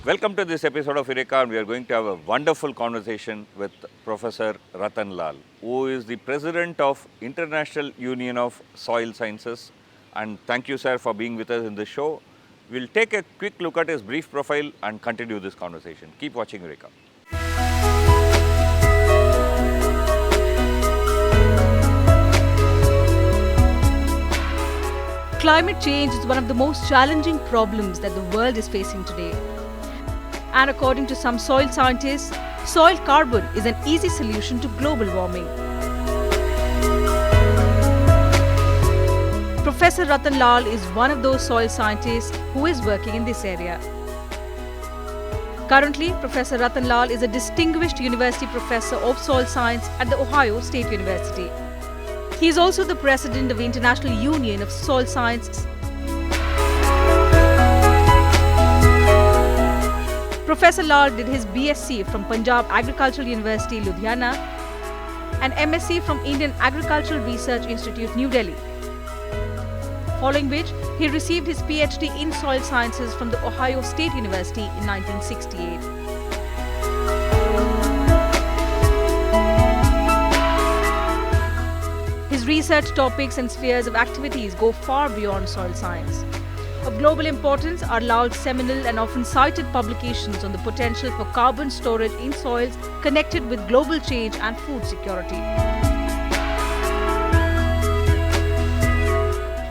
Welcome to this episode of Eureka, and we are going to have a wonderful conversation with Professor Rattan Lal, who is the President of International Union of Soil Sciences. And thank you, sir, for being with us in this show. We'll take a quick look at his brief profile and continue this conversation. Keep watching Eureka. Climate change is one of the most challenging problems that the world is facing today. And according to some soil scientists, soil carbon is an easy solution to global warming. Professor Rattan Lal is one of those soil scientists who is working in this area. Currently, Professor Rattan Lal is a distinguished university professor of soil science at the Ohio State University. He is also the president of the International Union of Soil Sciences. Professor Lal did his BSc from Punjab Agricultural University, Ludhiana, and MSc from Indian Agricultural Research Institute, New Delhi. Following which, he received his PhD in soil sciences from the Ohio State University in 1968. His research topics and spheres of activities go far beyond soil science. Of global importance are Lal's seminal and often cited publications on the potential for carbon storage in soils connected with global change and food security.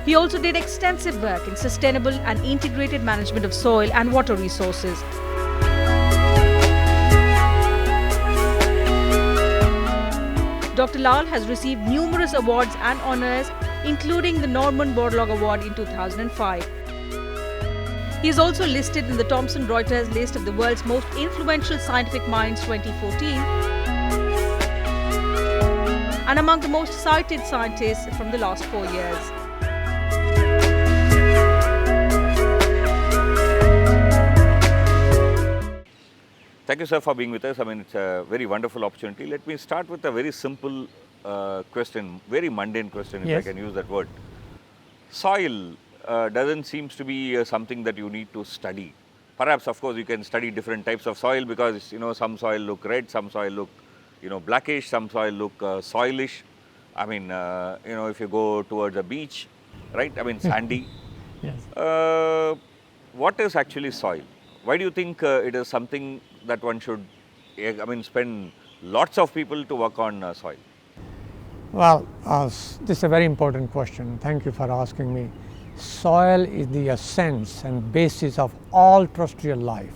He also did extensive work in sustainable and integrated management of soil and water resources. Dr. Lal has received numerous awards and honours, including the Norman Borlaug Award in 2005. He is also listed in the Thomson Reuters list of the world's most influential scientific minds 2014 and among the most cited scientists from the last 4 years. Thank you, sir, for being with us. I mean, it's a very wonderful opportunity. Let me start with a very simple question, very mundane question, if Yes. I can use that word. Soil doesn't seem to be something that you need to study. Perhaps, of course, you can study different types of soil because, some soil look red, some soil look, blackish, some soil look soilish. I mean, if you go towards a beach, right? I mean, sandy. Yes. What is actually soil? Why do you think it is something that one should, spend lots of people to work on soil? Well, this is a very important question. Thank you for asking me. Soil is the essence and basis of all terrestrial life.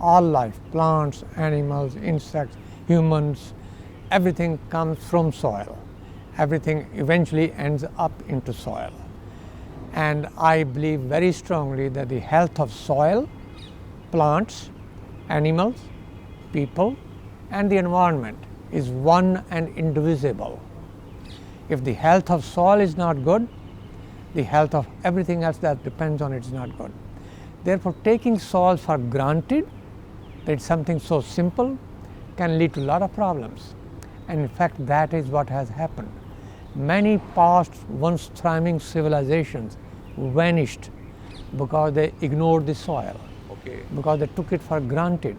All life, plants, animals, insects, humans, everything comes from soil. Everything eventually ends up into soil. And I believe very strongly that the health of soil, plants, animals, people, and the environment is one and indivisible. If the health of soil is not good, the health of everything else that depends on it is not good. Therefore, taking soil for granted, that it's something so simple, can lead to a lot of problems. And in fact, that is what has happened. Many past, once thriving civilizations vanished because they ignored the soil. Okay. Because they took it for granted.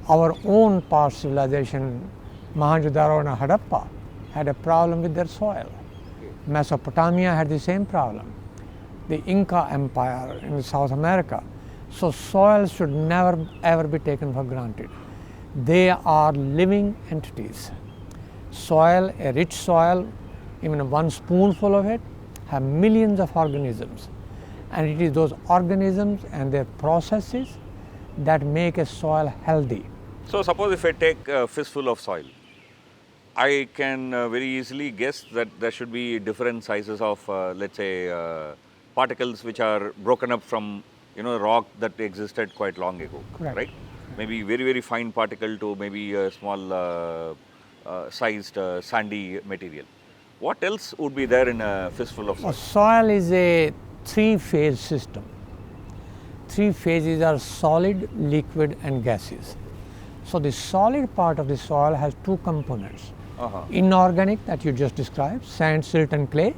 Our own past civilization, Mohenjo-daro and Harappa, had a problem with their soil. Mesopotamia had the same problem. The Inca Empire in South America. So soil should never ever be taken for granted. They are living entities. Soil, a rich soil, even one spoonful of it, have millions of organisms. And it is those organisms and their processes that make a soil healthy. So suppose if I take a fistful of soil, I can very easily guess that there should be different sizes of, let's say, particles which are broken up from, rock that existed quite long ago, Correct. right? Maybe very, very fine particle to maybe a small sized sandy material. What else would be there in a fistful of soil? Soil is a three-phase system. Three phases are solid, liquid, and gaseous. So the solid part of the soil has two components. Inorganic, that you just described, sand, silt, and clay,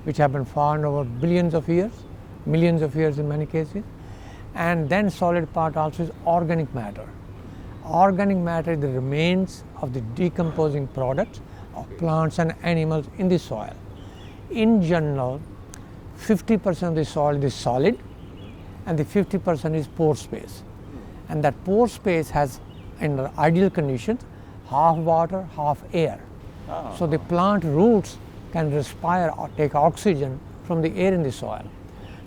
which have been found over billions of years, millions of years in many cases, And then solid part also is organic matter. Organic matter is the remains of the decomposing products of plants and animals in the soil. In general, 50% of the soil is solid and the 50% is pore space. And that pore space has, in the ideal conditions, half water, half air. So the plant roots can respire or take oxygen from the air in the soil.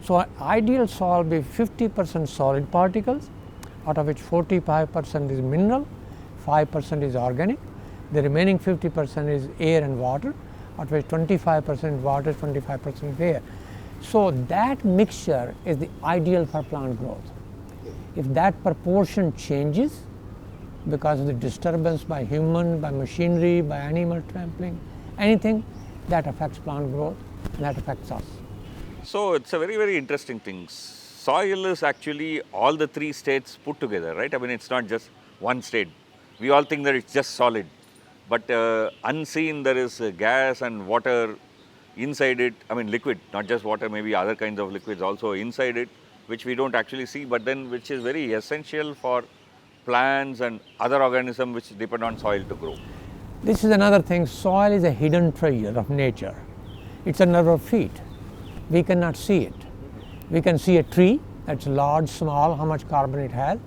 So ideal soil will be 50% solid particles, out of which 45% is mineral, 5% is organic. The remaining 50% is air and water, out of which 25% water, 25% air. So that mixture is the ideal for plant growth. If that proportion changes because of the disturbance by human, by machinery, by animal trampling, anything, that affects plant growth and that affects us. So it's a very, very interesting thing. Soil is actually all the three states put together, right? I mean, it's not just one state. We all think that it's just solid, but unseen there is gas and water inside it. I mean, liquid, not just water, maybe other kinds of liquids also inside it, which we don't actually see, but then which is very essential for plants and other organisms which depend on soil to grow. This is another thing. Soil is a hidden treasure of nature. It's under our feet. We cannot see it. We can see a tree that's large, small, how much carbon it has.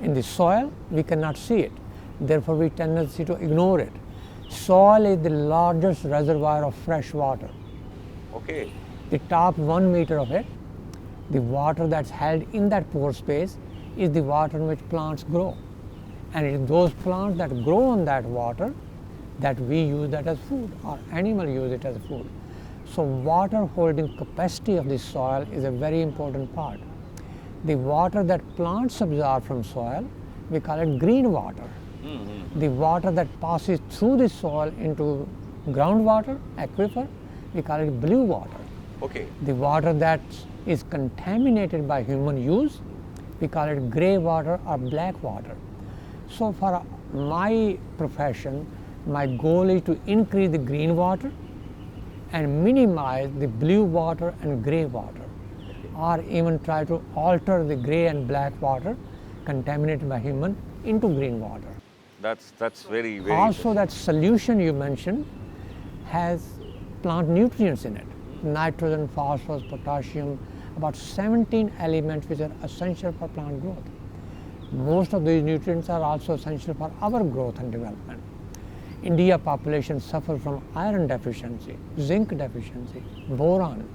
In the soil, we cannot see it. Therefore, we tendency to ignore it. Soil is the largest reservoir of fresh water. Okay. The top 1 meter of it, the water that's held in that pore space, is the water in which plants grow. And it is those plants that grow on that water that we use that as food, or animal use it as food. So water holding capacity of the soil is a very important part. The water that plants absorb from soil, we call it green water. The water that passes through the soil into groundwater, aquifer, we call it blue water. Okay. The water that is contaminated by human use, we call it grey water or black water. So for my profession, my goal is to increase the green water and minimize the blue water and grey water, or even try to alter the grey and black water contaminated by human into green water. That's very, very Also, that solution you mentioned has plant nutrients in it: nitrogen, phosphorus, potassium, about 17 elements which are essential for plant growth. Most of these nutrients are also essential for our growth and development. India population suffers from iron deficiency, zinc deficiency, boron,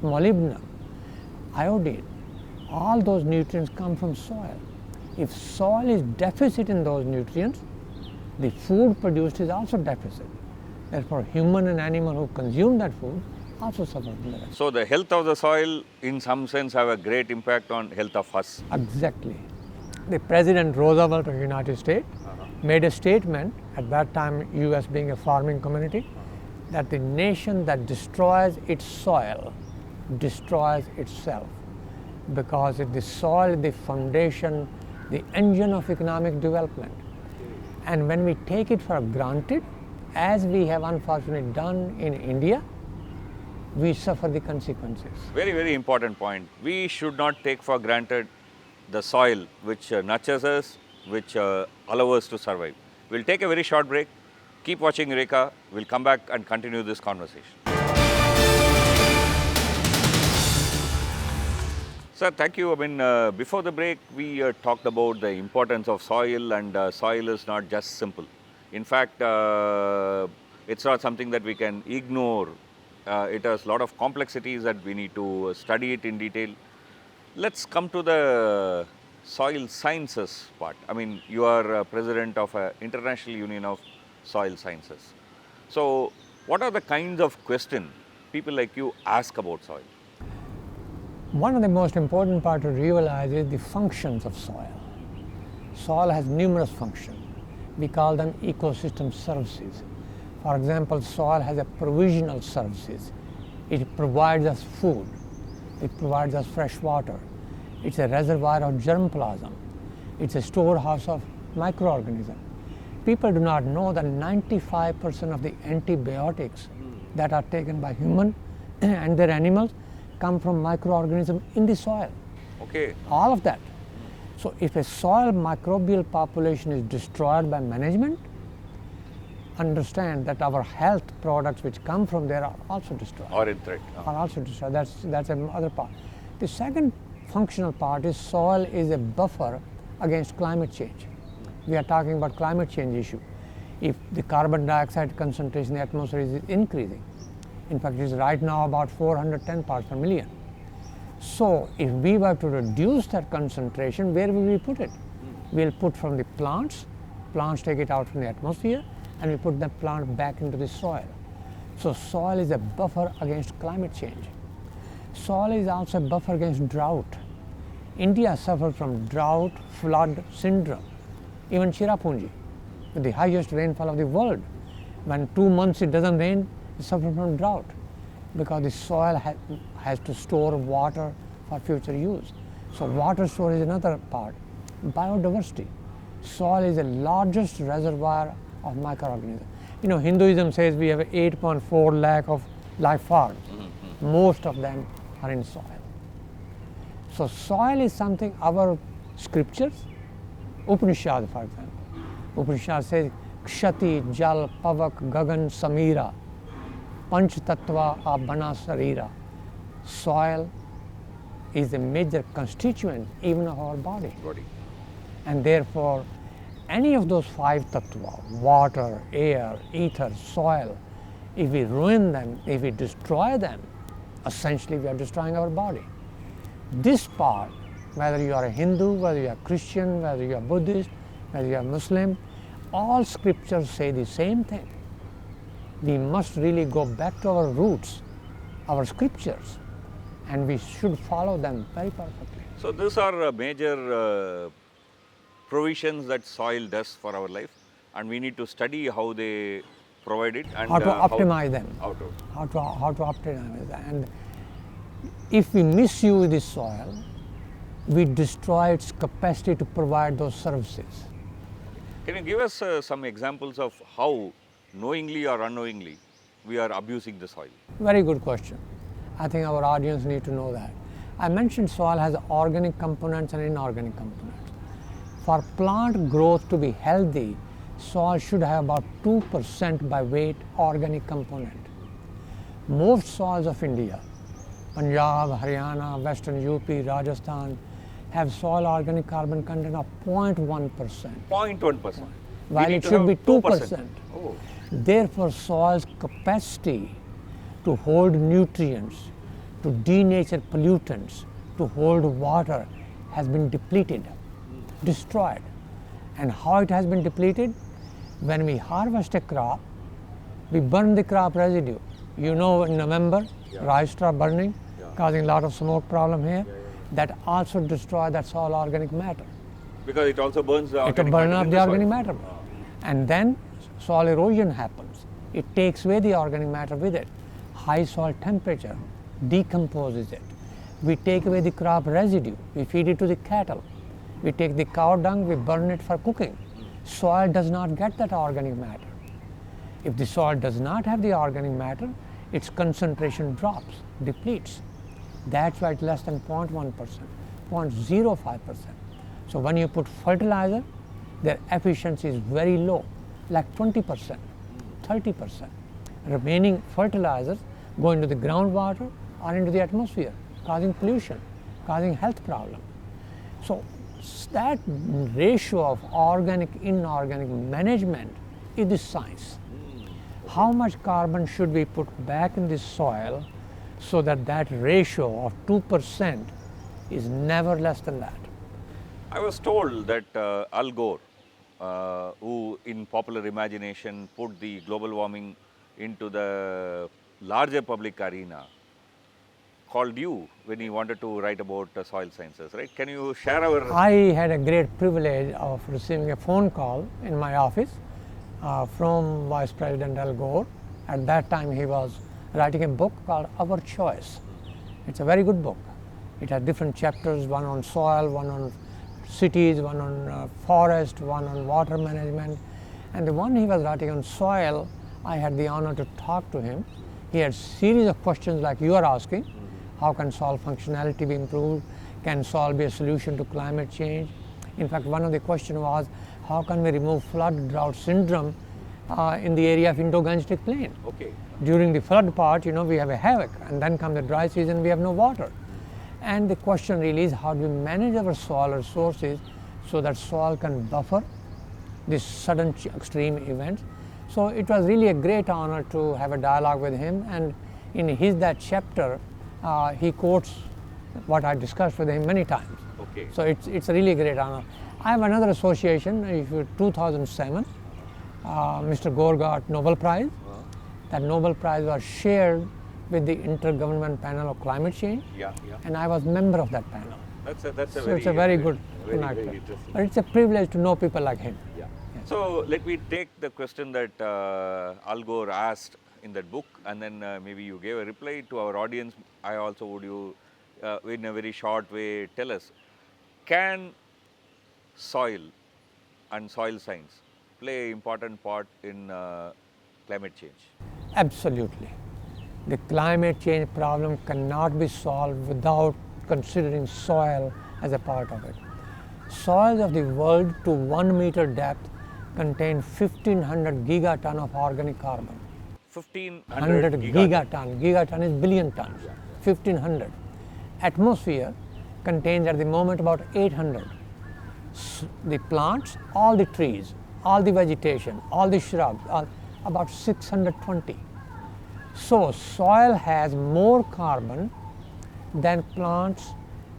molybdenum, iodine. All those nutrients come from soil. If soil is deficit in those nutrients, the food produced is also deficit. Therefore, human and animal who consume that food also suffer from that. So the health of the soil in some sense have a great impact on health of us. Exactly. The President Roosevelt of the United States made a statement, at that time US being a farming community, that the nation that destroys its soil destroys itself, because the soil is the foundation, the engine of economic development. And when we take it for granted, as we have unfortunately done in India, we suffer the consequences. Very, very important point. We should not take for granted the soil which nurtures us, which allow us to survive. We'll take a very short break. Keep watching Eureka. We'll come back and continue this conversation. Sir, thank you. I mean, before the break, we talked about the importance of soil, and soil is not just simple. In fact, it's not something that we can ignore. It has a lot of complexities that we need to study it in detail. Let's come to the soil sciences part. I mean, you are president of an International Union of Soil Sciences. So, what are the kinds of questions people like you ask about soil? One of the most important part to realize is the functions of soil. Soil has numerous functions. We call them ecosystem services. For example, soil has a provisional services. It provides us food. It provides us fresh water. It's a reservoir of germplasm. It's a storehouse of microorganisms. People do not know that 95% of the antibiotics that are taken by humans and their animals come from microorganisms in the soil. Okay. All of that. So if a soil microbial population is destroyed by management, understand that our health products which come from there are also destroyed. Or in threat. Are also destroyed. That's another part. The second functional part is soil is a buffer against climate change. We are talking about climate change issue. If the carbon dioxide concentration in the atmosphere is increasing, in fact it is right now about 410 parts per million. So if we were to reduce that concentration, where will we put it? We'll put from the plants take it out from the atmosphere, and we put the plant back into the soil. So soil is a buffer against climate change. Soil is also a buffer against drought. India suffers from drought, flood syndrome. Even Cherrapunji, with the highest rainfall of the world, when 2 months it doesn't rain, it suffers from drought because the soil has to store water for future use. So water storage is another part. Biodiversity. Soil is the largest reservoir of microorganisms. You know, Hinduism says we have 8.4 lakh of life forms. Most of them are in soil. So soil is something our scriptures, Upanishad for example. Upanishad says, Kshati, Jal, Pavak, Gagan, Samira, Panch Tattva Abhana Sarira. Soil is a major constituent even of our body. And therefore, any of those 5 tattva, water, air, ether, soil, if we ruin them, if we destroy them, essentially we are destroying our body. This part, whether you are a Hindu, whether you are Christian, whether you are Buddhist, whether you are Muslim, all scriptures say the same thing. We must really go back to our roots, our scriptures, and we should follow them very perfectly. So these are major provisions that soil does for our life, and we need to study how they provide it and how to optimize them. How to Optimize them. And if we misuse the soil, we destroy its capacity to provide those services. Can you give us some examples of how, knowingly or unknowingly, we are abusing the soil? Very good question. I think our audience need to know that. I mentioned soil has organic components and inorganic components. For plant growth to be healthy, soil should have about 2% by weight organic component. Most soils of India, Punjab, Haryana, Western UP, Rajasthan, have soil organic carbon content of 0.1%. 0.1%. While it should be 2%. Oh. Therefore, soil's capacity to hold nutrients, to denature pollutants, to hold water has been depleted, destroyed. And how it has been depleted? When we harvest a crop, we burn the crop residue. You know, in November, rice straw burning, causing a lot of smoke problem here. That also destroys that soil organic matter. Because it also burns the organic matter. It burns up the organic matter. And then soil erosion happens. It takes away the organic matter with it. High soil temperature decomposes it. We take away the crop residue. We feed it to the cattle. We take the cow dung, we burn it for cooking. Soil does not get that organic matter. If the soil does not have the organic matter, its concentration drops, depletes. That's why it's less than 0.1%, 0.05%. So when you put fertilizer, their efficiency is very low, like 20%, 30%. Remaining fertilizers go into the groundwater or into the atmosphere, causing pollution, causing health problems. So that ratio of organic, inorganic management is the science. How much carbon should we put back in the soil so that that ratio of 2% is never less than that? I was told that Al Gore, who in popular imagination put the global warming into the larger public arena, called you when he wanted to write about soil sciences, right? Can you share our... I had a great privilege of receiving a phone call in my office from Vice President Al Gore. At that time he was writing a book called Our Choice. It's a very good book. It has different chapters, one on soil, one on cities, one on forest, one on water management. And the one he was writing on soil, I had the honor to talk to him. He had a series of questions like you are asking. How can soil functionality be improved? Can soil be a solution to climate change? In fact, one of the questions was, how can we remove flood drought syndrome in the area of Indo-Gangetic Plain? Okay. During the flood part, we have a havoc, and then come the dry season, we have no water. And the question really is, how do we manage our soil resources so that soil can buffer these sudden extreme events? So it was really a great honor to have a dialogue with him, and in that chapter, he quotes what I discussed with him many times. Okay. So it's a really great honor. I have another association, 2007, Mr. Gore got Nobel Prize. That Nobel Prize was shared with the Intergovernmental Panel of Climate Change, and I was member of that panel. It's a Very very interesting. But it's a privilege to know people like him. Yeah. So let me take the question that Al Gore asked in that book, and then maybe you gave a reply to our audience. I also would you, in a very short way, tell us, can soil and soil science play an important part in climate change? Absolutely. The climate change problem cannot be solved without considering soil as a part of it. Soils of the world to 1 meter depth contain 1500 gigaton of organic carbon. 1500 gigaton. Gigaton is billion tons. 1500. Atmosphere contains at the moment about 800. The plants, all the trees, all the vegetation, all the shrubs, about 620. So soil has more carbon than plants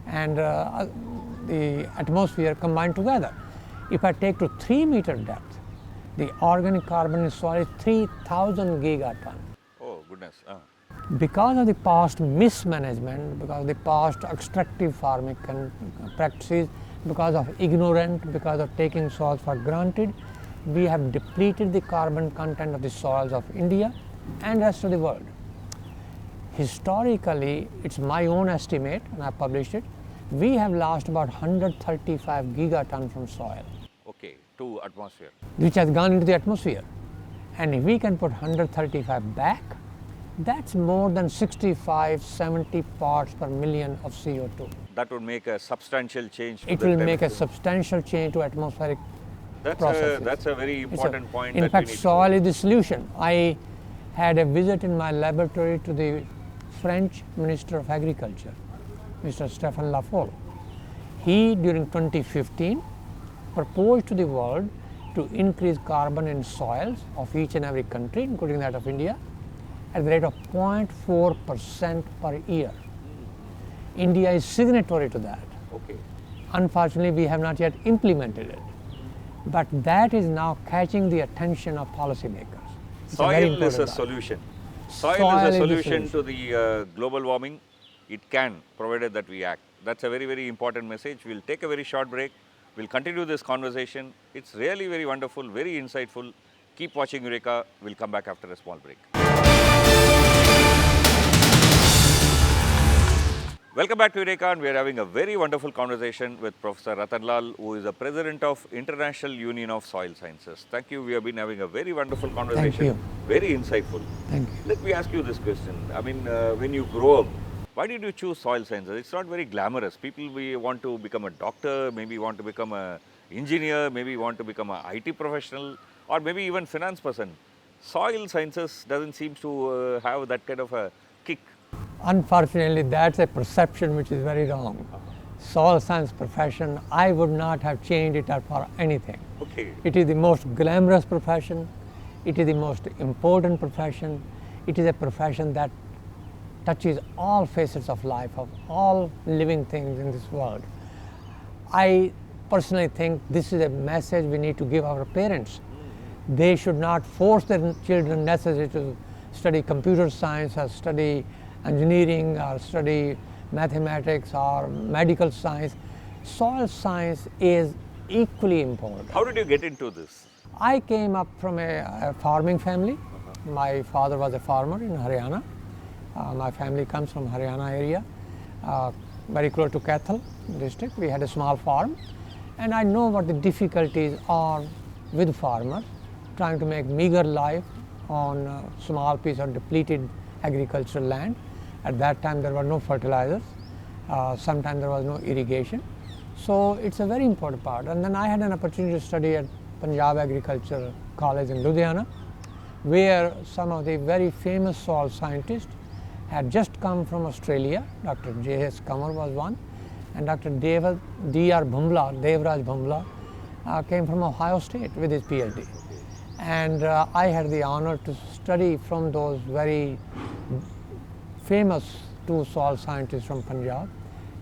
and the atmosphere combined together. If I take to 3 meter depth, the organic carbon in soil is 3000 gigaton. Oh goodness. Because of the past mismanagement, because of the past extractive farming practices, because of ignorance, because of taking soils for granted, we have depleted the carbon content of the soils of India and rest of the world. Historically, it's my own estimate, and I published it, we have lost about 135 gigaton from soil. Okay, to atmosphere. Which has gone into the atmosphere. And if we can put 135 back, that's more than 65, 70 parts per million of CO2. That would make a substantial change. It will make a substantial change to atmospheric processes. That's a very important point. In fact, soil is the solution. I had a visit in my laboratory to the French Minister of Agriculture, Mr. Stéphane Le Foll. He, during 2015, proposed to the world to increase carbon in soils of each and every country, including that of India, at the rate of 0.4% per year. India is signatory to that. Okay. Unfortunately, we have not yet implemented it. But that is now catching the attention of policymakers. Soil is a solution. Soil is a solution to the global warming. It can, provided that we act. That's a very, very important message. We'll take a very short break. We'll continue this conversation. It's really very wonderful, very insightful. Keep watching Eureka. We'll come back after a small break. Welcome back to Eureka, and we are having a very wonderful conversation with Professor Rattan Lal, who is the President of International Union of Soil Sciences. Thank you. We have been having a very wonderful conversation. Thank you. Very insightful. Thank you. Let me ask you this question. I mean, when you grow up, why did you choose soil sciences? It's not very glamorous. People want to become a doctor, maybe want to become an engineer, maybe want to become an IT professional, or maybe even finance person. Soil sciences doesn't seem to have that kind of a kick. Unfortunately, that's a perception which is very wrong. Soil science profession, I would not have changed it for anything. Okay. It is the most glamorous profession. It is the most important profession. It is a profession that touches all facets of life, of all living things in this world. I personally think this is a message we need to give our parents. They should not force their children necessarily to study computer science or study engineering or study mathematics or medical science. Soil science is equally important. How did you get into this? I came up from a farming family. My father was a farmer in Haryana. My family comes from Haryana area, very close to Kathal district. We had a small farm, and I know what the difficulties are with farmers trying to make meager life on a small piece of depleted agricultural land. At that time there were no fertilizers, Sometimes there was no irrigation. So it's a very important part. And then I had an opportunity to study at Punjab Agricultural College in Ludhiana, where some of the very famous soil scientists had just come from Australia. Dr. J.S. Kamar was one, and Dr. D.R. Devraj Bhumla came from Ohio State with his PhD. And I had the honor to study from those very famous two soil scientists from Punjab,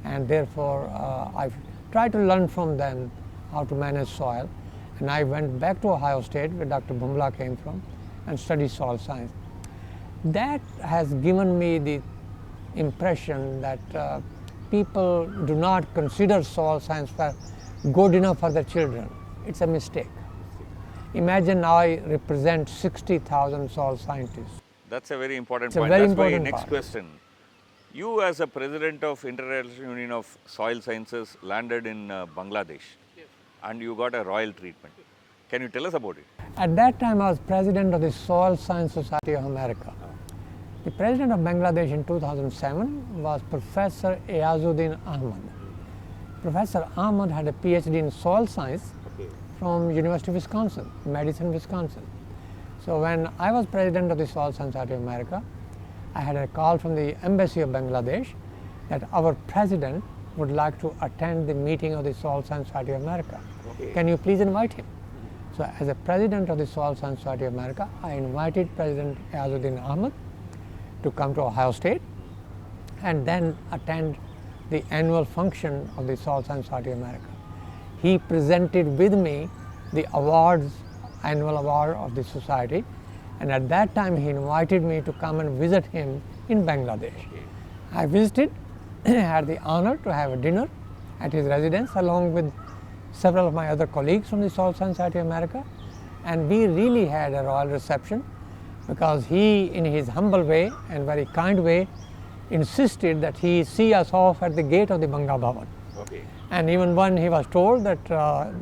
and therefore I tried to learn from them how to manage soil. And I went back to Ohio State, where Dr. Bhumla came from, and studied soil science. That has given me the impression that people do not consider soil science good enough for their children. It's a mistake. Imagine I represent 60,000 soil scientists. That's a very important It's a point. very That's my important next part. question. You as a president of International Union of Soil Sciences landed in Bangladesh, and you got a royal treatment. Can you tell us about it? At that time, I was president of the Soil Science Society of America. The president of Bangladesh in 2007 was Professor Ayazuddin Ahmad. Professor Ahmad had a PhD in soil science from University of Wisconsin, Madison, Wisconsin. So when I was president of the Soil Science Society of America, I had a call from the Embassy of Bangladesh that our president would like to attend the meeting of the Soil Science Society of America. Can you please invite him? So as a president of the Soil Science Society of America, I invited President Ayazuddin Ahmad to come to Ohio State and then attend the annual function of the Soil Science Society of America. He presented with me the awards, annual award of the society, and at that time he invited me to come and visit him in Bangladesh. I visited, had the honor to have a dinner at his residence along with several of my other colleagues from the Soil Science Society of America, and we really had a royal reception because he, in his humble way and very kind way, insisted that he see us off at the gate of the Banga Bhavan. And even when he was told that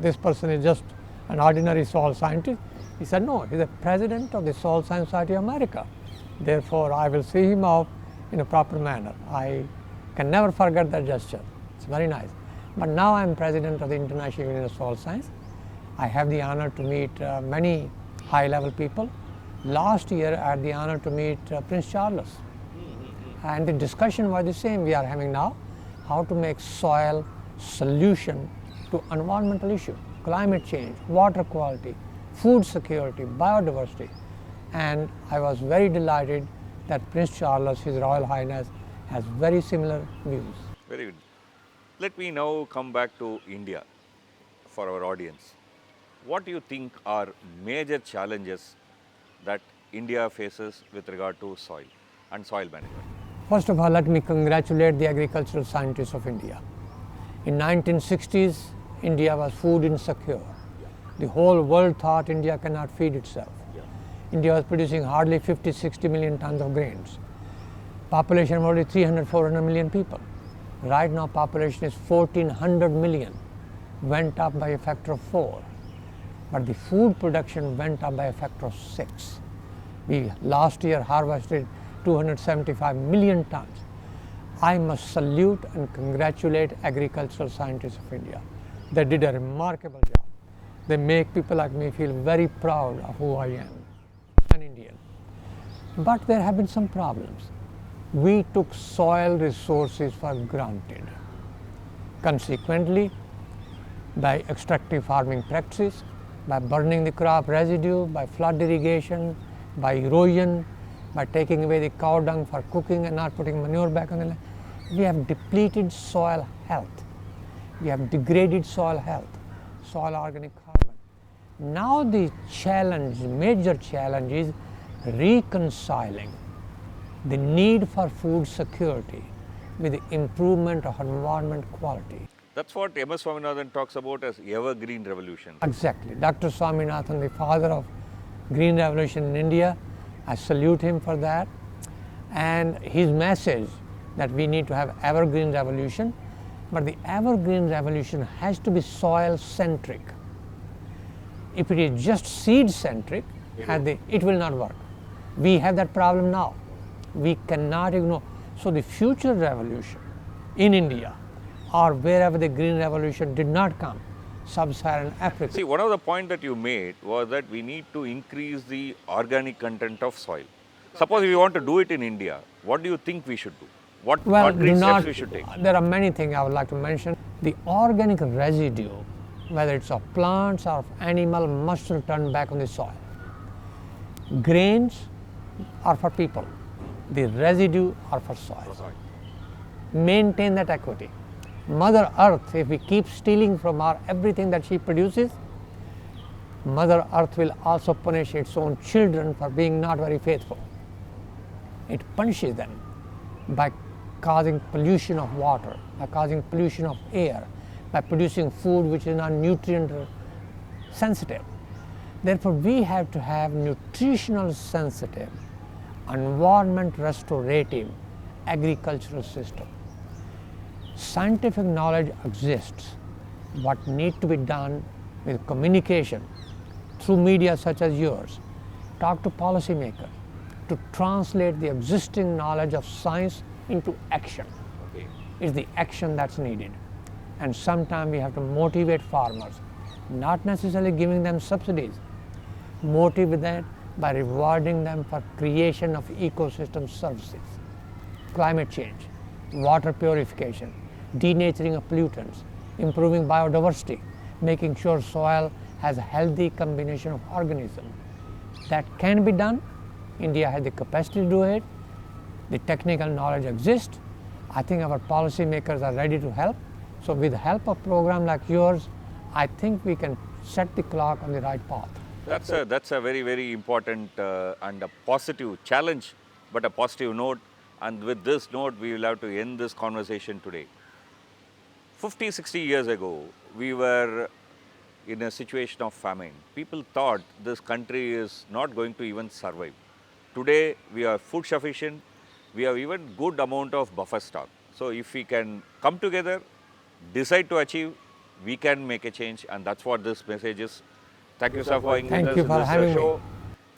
this person is just an ordinary soil scientist, he said, no, he's the president of the Soil Science Society of America. Therefore, I will see him off in a proper manner. I can never forget that gesture. It's very nice. But now I'm president of the International Union of Soil Science. I have the honor to meet many high-level people. Last year, I had the honor to meet Prince Charles. And the discussion was the same we are having now, how to make soil solution to environmental issues, climate change, water quality, food security, biodiversity. And I was very delighted that Prince Charles, His Royal Highness, has very similar views. Very good. Let me now come back to India for our audience. What do you think are major challenges that India faces with regard to soil and soil management? First of all, let me congratulate the agricultural scientists of India. In 1960s, India was food insecure. The whole world thought India cannot feed itself. India was producing hardly 50-60 million tons of grains. Population of only 300-400 million people. Right now, population is 1400 million, went up by a factor of 4. But the food production went up by a factor of 6. We last year harvested 275 million tons. I must salute and congratulate agricultural scientists of India. They did a remarkable job. They make people like me feel very proud of who I am, an Indian. But there have been some problems. We took soil resources for granted. Consequently, by extractive farming practices, by burning the crop residue, by flood irrigation, by erosion, by taking away the cow dung for cooking and not putting manure back on the land, we have depleted soil health. We have degraded soil health, soil organic carbon. Now the challenge, major challenge is reconciling the need for food security with the improvement of environment quality. That's what M.S. Swaminathan talks about as evergreen revolution. Exactly. Dr. Swaminathan, the father of Green Revolution in India, I salute him for that. And his message that we need to have evergreen revolution, but the evergreen revolution has to be soil centric. If it is just seed centric, it will not work. We have that problem now. We cannot ignore. So the future revolution in India or wherever the green revolution did not come, sub-Saharan Africa. See, one of the point that you made was that we need to increase the organic content of soil. Suppose we want to do it in India, what do you think we should do? What concrete steps we should take? There are many things I would like to mention. The organic residue, whether it's of plants or of animal, must return back on the soil. Grains are for people. The residue are for soil. Maintain that equity. Mother Earth, if we keep stealing from her everything that she produces, Mother Earth will also punish its own children for being not very faithful. It punishes them by causing pollution of water, by causing pollution of air, by producing food which is not nutrient sensitive. Therefore, we have to have nutritional sensitive, environment restorative agricultural system. Scientific knowledge exists. What needs to be done with communication through media such as yours, talk to policymakers to translate the existing knowledge of science into action. It's the action that's needed. And sometimes we have to motivate farmers, not necessarily giving them subsidies, motivate them by rewarding them for creation of ecosystem services, climate change, water purification, denaturing of pollutants, improving biodiversity, making sure soil has a healthy combination of organisms. That can be done. India has the capacity to do it. The technical knowledge exists. I think our policymakers are ready to help. So with the help of program like yours, I think we can set the clock on the right path. That's a very, very important and a positive challenge, but a positive note. And with this note, we will have to end this conversation today. 50, 60 years ago, we were in a situation of famine. People thought this country is not going to even survive. Today, we are food sufficient. We have even good amount of buffer stock. So if we can come together, decide to achieve, we can make a change, and that's what this message is. Thank you, sir, for being with us in this show.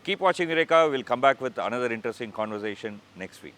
Keep watching Eureka. We'll come back with another interesting conversation next week.